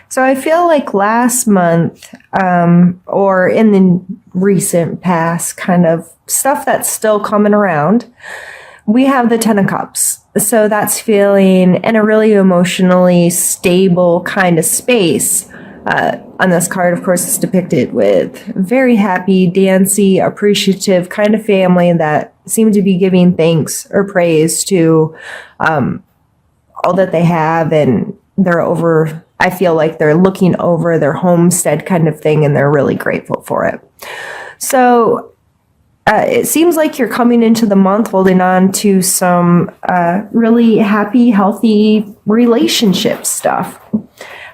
So I feel like last month, or in the recent past, kind of stuff that's still coming around, we have the Ten of Cups. So that's feeling in a really emotionally stable kind of space. On this card, of course, it's depicted with very happy, dancy, appreciative kind of family that seem to be giving thanks or praise to all that they have, and I feel like they're looking over their homestead kind of thing, and they're really grateful for it. So it seems like you're coming into the month holding on to some really happy, healthy relationship stuff.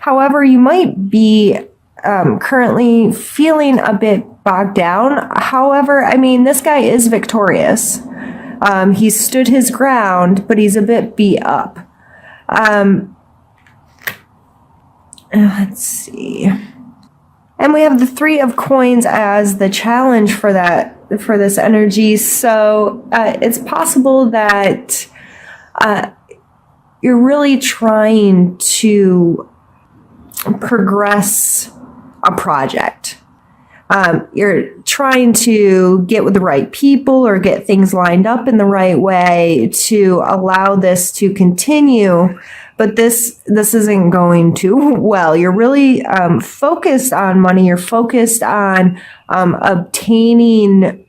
However, you might be currently feeling a bit bogged down. However, I mean, this guy is victorious. He stood his ground, but he's a bit beat up. Let's see. And we have the Three of Coins as the challenge for this energy. So it's possible that you're really trying to progress a project. You're trying to get with the right people or get things lined up in the right way to allow this to continue. But this isn't going too well. You're really focused on money. You're focused on obtaining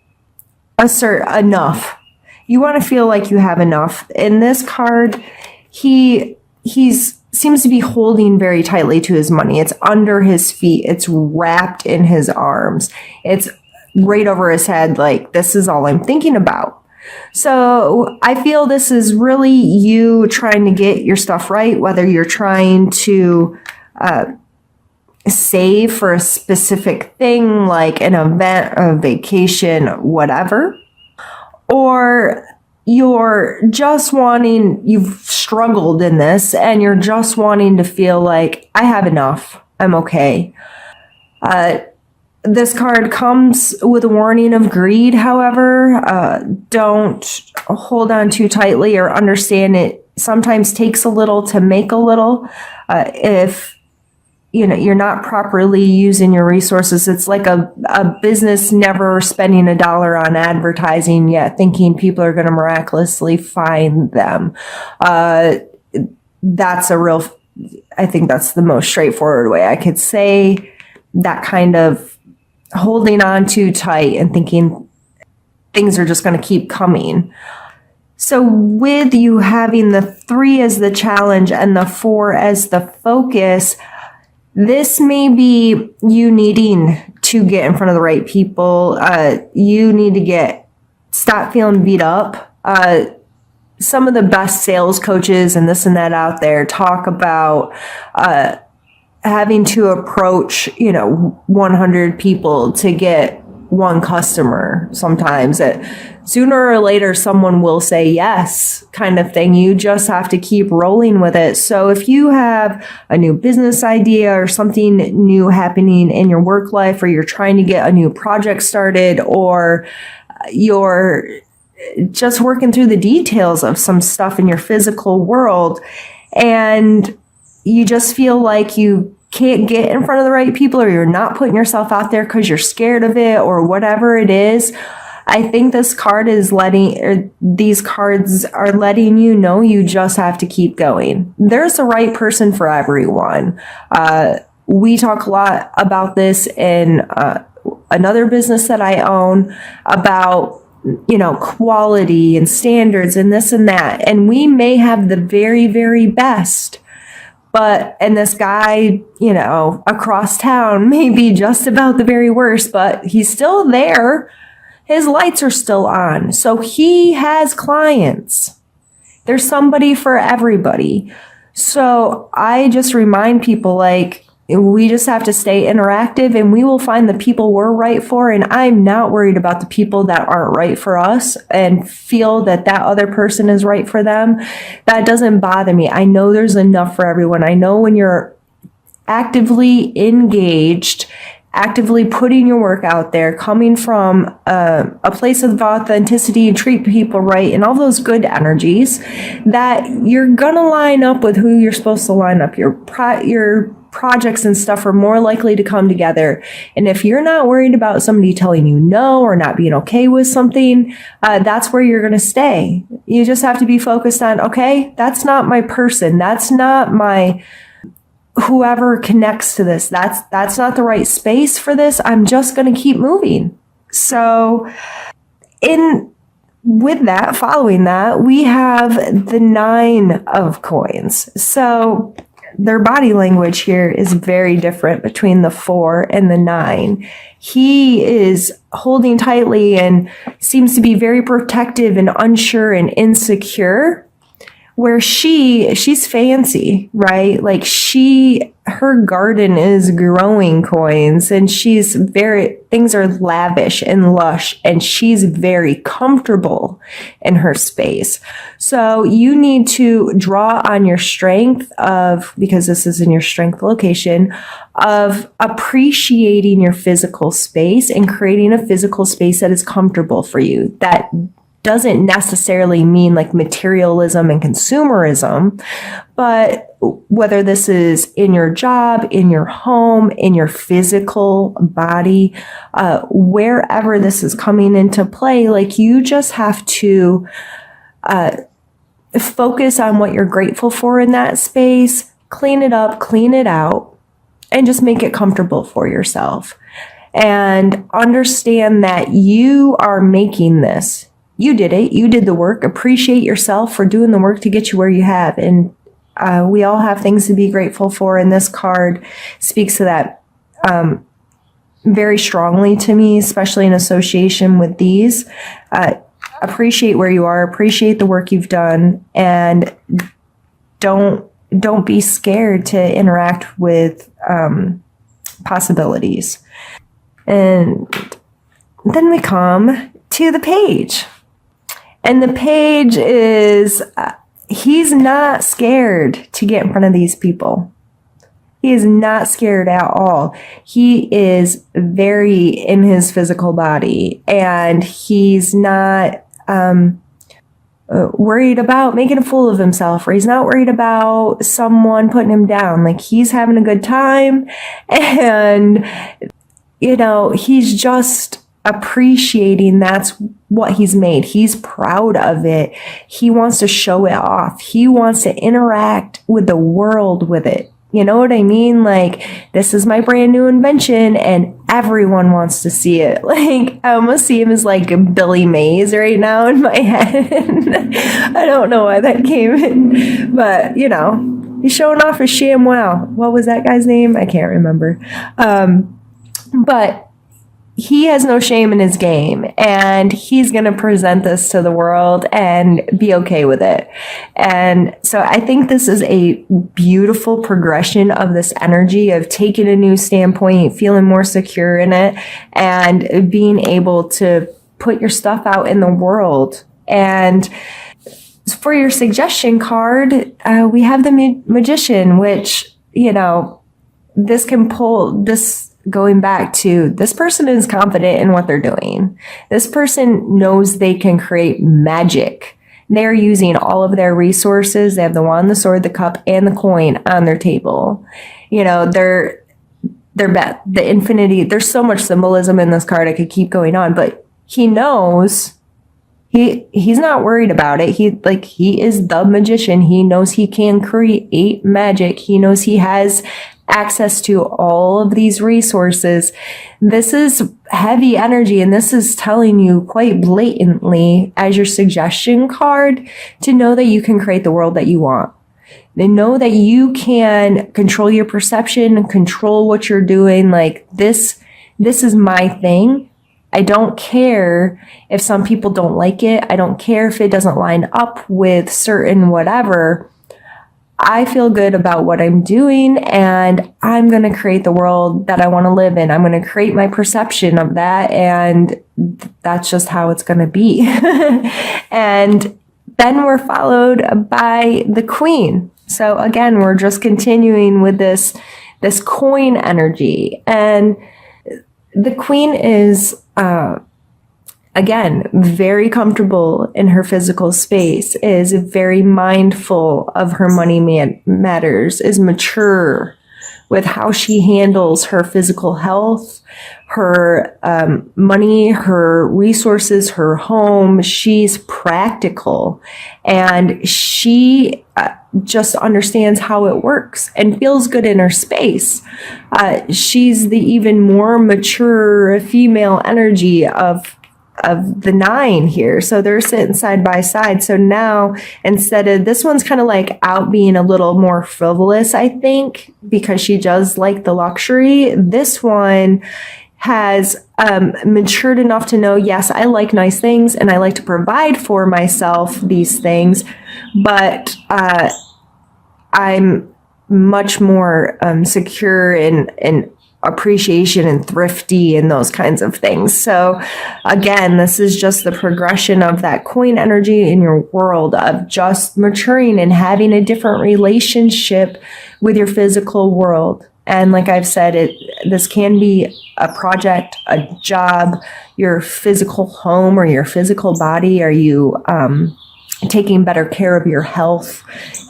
enough. You want to feel like you have enough. In this card, he's seems to be holding very tightly to his money. It's under his feet. It's wrapped in his arms. It's right over his head. Like, this is all I'm thinking about. So I feel this is really you trying to get your stuff right, whether you're trying to save for a specific thing like an event, a vacation, whatever, or you've struggled in this and you're just wanting to feel like, I have enough, I'm okay. This card comes with a warning of greed, however. Don't hold on too tightly, or understand it sometimes takes a little to make a little. If you're not properly using your resources, it's like a business never spending $1 on advertising yet thinking people are going to miraculously find them. I think that's the most straightforward way I could say that. Kind of holding on too tight and thinking things are just going to keep coming. So with you having the 3 as the challenge and the 4 as the focus, this may be you needing to get in front of the right people. You need to stop feeling beat up. Some of the best sales coaches and this and that out there talk about having to approach 100 people to get one customer. Sometimes sooner or later someone will say yes, kind of thing. You just have to keep rolling with it. So if you have a new business idea or something new happening in your work life, or you're trying to get a new project started, or you're just working through the details of some stuff in your physical world, and you just feel like you can't get in front of the right people, or you're not putting yourself out there because you're scared of it, or whatever it is, I think these cards are letting you know you just have to keep going. There's a right person for everyone. We talk a lot about this in another business that I own, about quality and standards and this and that. And we may have the very, very best, and this guy, across town may be just about the very worst, but he's still there. His lights are still on. So he has clients. There's somebody for everybody. So I just remind people, we just have to stay interactive, and we will find the people we're right for. And I'm not worried about the people that aren't right for us and feel that other person is right for them. That doesn't bother me. I know there's enough for everyone. I know when you're actively engaged, actively putting your work out there, coming from a place of authenticity, and treat people right, and all those good energies, that you're gonna line up with who you're supposed to line up. Your projects and stuff are more likely to come together. And if you're not worried about somebody telling you no or not being okay with something, that's where you're going to stay. You just have to be focused on, okay, that's not my person. That's not my whoever connects to this. That's not the right space for this. I'm just going to keep moving. So with that, following that, we have the 9 of coins. So their body language here is very different between the 4 and the 9. He is holding tightly and seems to be very protective and unsure and insecure, where she's fancy, right? Like her garden is growing coins, and things are lavish and lush, and she's very comfortable in her space. So you need to draw on your strength because this is in your strength location, of appreciating your physical space and creating a physical space that is comfortable for you. That doesn't necessarily mean like materialism and consumerism, but whether this is in your job, in your home, in your physical body, wherever this is coming into play, like you just have to focus on what you're grateful for in that space, clean it up, clean it out, and just make it comfortable for yourself. And understand that you are making this. You did it. You did the work. Appreciate yourself for doing the work to get you where you have. And we all have things to be grateful for. And this card speaks to that very strongly to me, especially in association with these. Appreciate where you are. Appreciate the work you've done. And don't be scared to interact with possibilities. And then we come to the page. And the page is, he's not scared to get in front of these people. He is not scared at all. He is very in his physical body, and he's not worried about making a fool of himself, or he's not worried about someone putting him down. Like, he's having a good time, and, he's just appreciating that's what he's made. He's proud of it. He wants to show it off. He wants to interact with the world with it. You know what I mean? Like, this is my brand new invention and everyone wants to see it. Like, I almost see him as like Billy Mays right now in my head. I don't know why that came in, but he's showing off his ShamWow. What was that guy's name? I can't remember. But he has no shame in his game, and he's going to present this to the world and be okay with it. And so I think this is a beautiful progression of this energy of taking a new standpoint, feeling more secure in it, and being able to put your stuff out in the world. And for your suggestion card, we have the Magician, which, this can pull this. Going back to, this person is confident in what they're doing. This person knows they can create magic. They're using all of their resources. They have the wand, the sword, the cup, and the coin on their table. They're the infinity. There's so much symbolism in this card. I could keep going on, but he knows he's not worried about it. He is the magician. He knows he can create magic. He knows he has access to all of these resources. This is heavy energy, and this is telling you quite blatantly as your suggestion card to know that you can create the world that you want. They know that you can control your perception, control what you're doing. Like, this is my thing. I don't care if some people don't like it. I don't care if it doesn't line up with certain whatever. I feel good about what I'm doing, and I'm going to create the world that I want to live in. I'm going to create my perception of that, and that's just how it's going to be. And then we're followed by the Queen. So again, we're just continuing with this coin energy. And the Queen is, again, very comfortable in her physical space, is very mindful of her money matters, is mature with how she handles her physical health, her money, her resources, her home. She's practical, and she just understands how it works and feels good in her space. She's the even more mature female energy of the 9 here. So they're sitting side by side. So now, instead of, this one's kind of like out being a little more frivolous, I think, because she does like the luxury. This one has matured enough to know, yes, I like nice things and I like to provide for myself these things, but I'm much more secure in appreciation and thrifty and those kinds of things. So again, this is just the progression of that coin energy in your world of just maturing and having a different relationship with your physical world. And like I've said, this can be a project, a job, your physical home or your physical body. Are you taking better care of your health?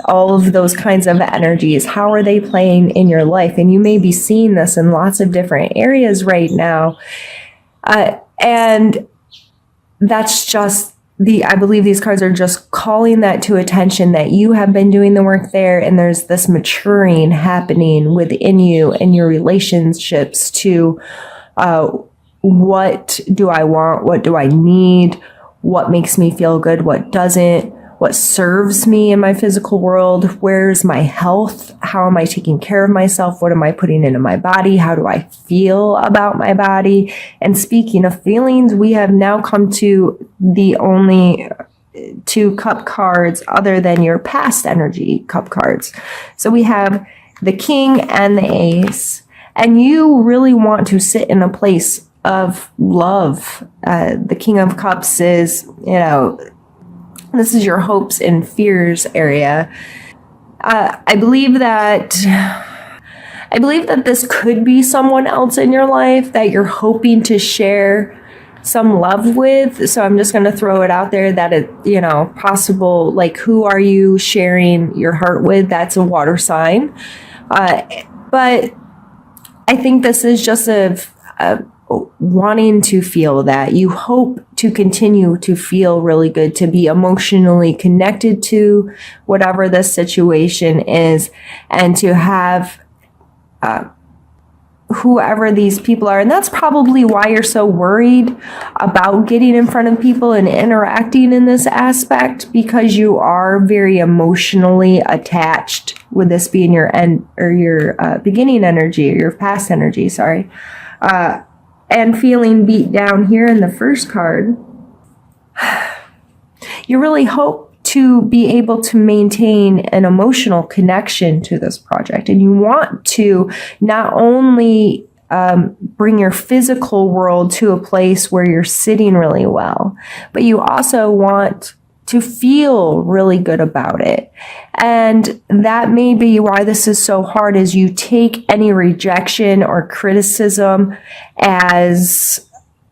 All of those kinds of energies, how are they playing in your life? And you may be seeing this in lots of different areas right now. And that's just I believe these cards are just calling that to attention, that you have been doing the work there, and there's this maturing happening within you and your relationships to what do I want? What do I need? What makes me feel good? What doesn't? What serves me in my physical world? Where's my health? How am I taking care of myself? What am I putting into my body? How do I feel about my body? And speaking of feelings, we have now come to the only 2 cup cards other than your past energy cup cards. So we have the King and the Ace, and you really want to sit in a place of love. The King of Cups is, this is your hopes and fears area. I believe that this could be someone else in your life that you're hoping to share some love with. So I'm just going to throw it out there that it, possible, like, who are you sharing your heart with? That's a water sign. But I think this is just a wanting to feel that. You hope to continue to feel really good, to be emotionally connected to whatever this situation is, and to have whoever these people are. And that's probably why you're so worried about getting in front of people and interacting in this aspect, because you are very emotionally attached with this being your end, or your beginning energy, or your past energy, sorry. And feeling beat down here in the first card. You really hope to be able to maintain an emotional connection to this project. And you want to not only bring your physical world to a place where you're sitting really well, but you also want to feel really good about it. And that may be why this is so hard, is you take any rejection or criticism as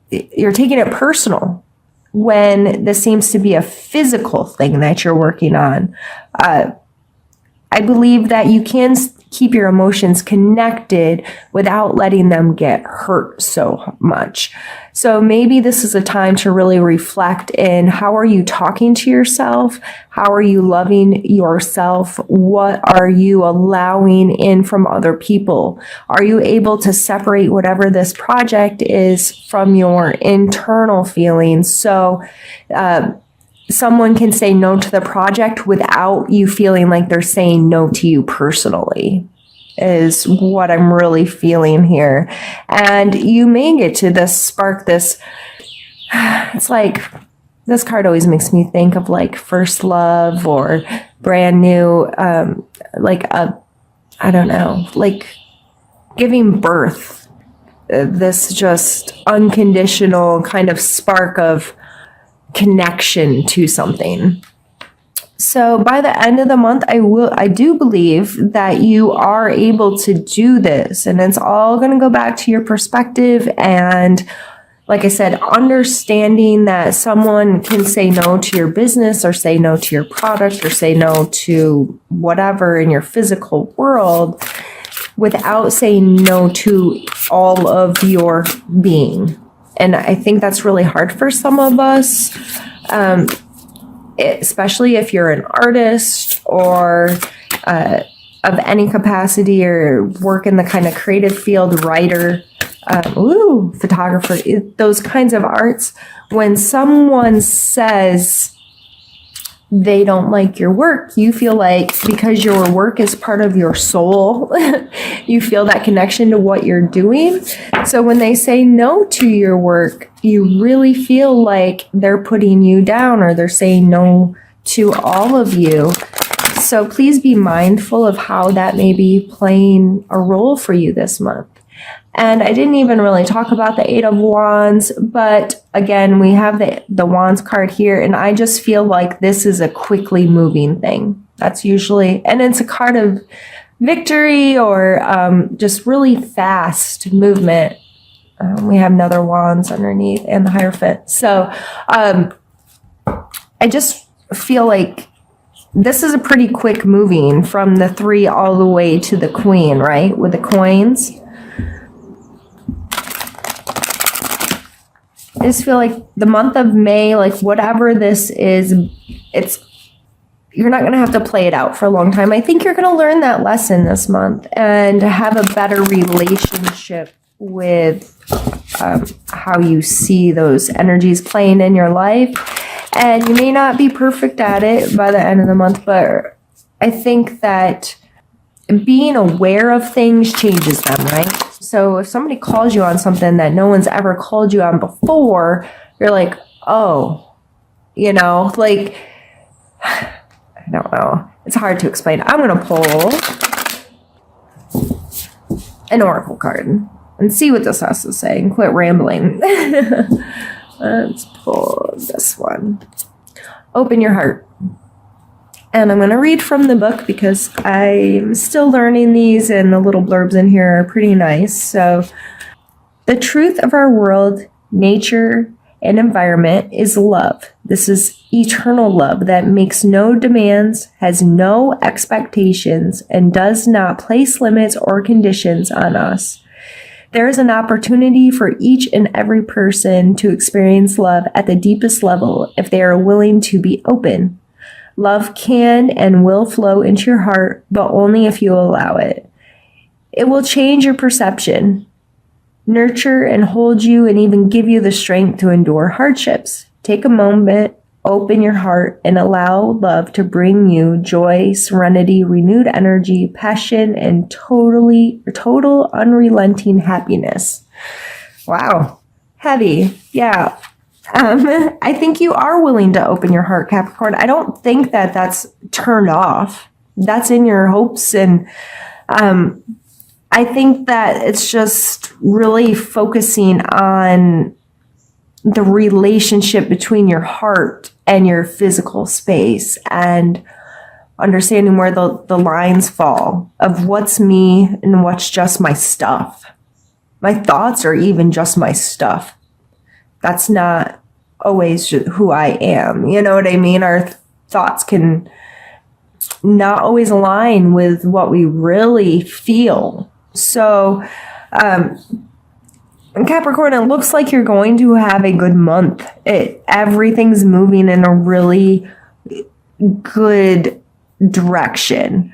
you're taking it personal, when this seems to be a physical thing that you're working on. I believe that you can keep your emotions connected without letting them get hurt so much. So maybe this is a time to really reflect in, how are you talking to yourself? How are you loving yourself? What are you allowing in from other people? Are you able to separate whatever this project is from your internal feelings? So, someone can say no to the project without you feeling like they're saying no to you personally, is what I'm really feeling here. And you may get to this spark, this, it's like, this card always makes me think of like first love or brand new, I don't know, like giving birth, this just unconditional kind of spark of connection to something. So by the end of the month, I do believe that you are able to do this, and it's all going to go back to your perspective. And like I said, understanding that someone can say no to your business, or say no to your product, or say no to whatever in your physical world, without saying no to all of your being. And I think that's really hard for some of us, especially if you're an artist or of any capacity or work in the kind of creative field, writer, photographer, those kinds of arts. When someone says they don't like your work, you feel like because your work is part of your soul, you feel that connection to what you're doing. So when they say no to your work, you really feel like they're putting you down or they're saying no to all of you. So please be mindful of how that may be playing a role for you this month. And I didn't even really talk about the Eight of Wands, but again, we have the Wands card here, and I just feel like this is a quickly moving thing. That's usually, and it's a card of victory or just really fast movement. We have another Wands underneath and the Hierophant. So I just feel like this is a pretty quick moving from the 3 all the way to the Queen, right? With the coins. I just feel like the month of May, like whatever this is, you're not going to have to play it out for a long time. I think you're going to learn that lesson this month and have a better relationship with how you see those energies playing in your life. And you may not be perfect at it by the end of the month, but I think that being aware of things changes them, right? So if somebody calls you on something that no one's ever called you on before, you're like, oh, like, I don't know. It's hard to explain. I'm going to pull an oracle card and see what this has to say and quit rambling. Let's pull this one. Open your heart. And I'm going to read from the book because I'm still learning these and the little blurbs in here are pretty nice. So, the truth of our world, nature, and environment is love. This is eternal love that makes no demands, has no expectations, and does not place limits or conditions on us. There is an opportunity for each and every person to experience love at the deepest level if they are willing to be open. Love can and will flow into your heart, but only if you allow it. It will change your perception, nurture and hold you, and even give you the strength to endure hardships. Take a moment, open your heart, and allow love to bring you joy, serenity, renewed energy, passion, and total unrelenting happiness. Wow. Heavy. Yeah. I think you are willing to open your heart, Capricorn. I don't think that that's turned off. That's in your hopes. And I think that it's just really focusing on the relationship between your heart and your physical space and understanding where the lines fall of what's me and what's just my stuff. My thoughts are even just my stuff. That's not always who I am. You know what I mean? Our thoughts can not always align with what we really feel. So, Capricorn, it looks like you're going to have a good month. Everything's moving in a really good direction.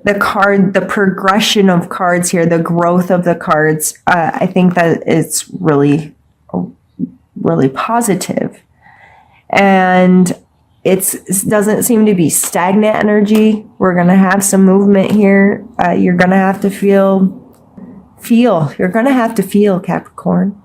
The progression of cards here, the growth of the cards, I think that it's really positive. And it doesn't seem to be stagnant energy. We're going to have some movement here. You're going to have to feel. You're going to have to feel, Capricorn.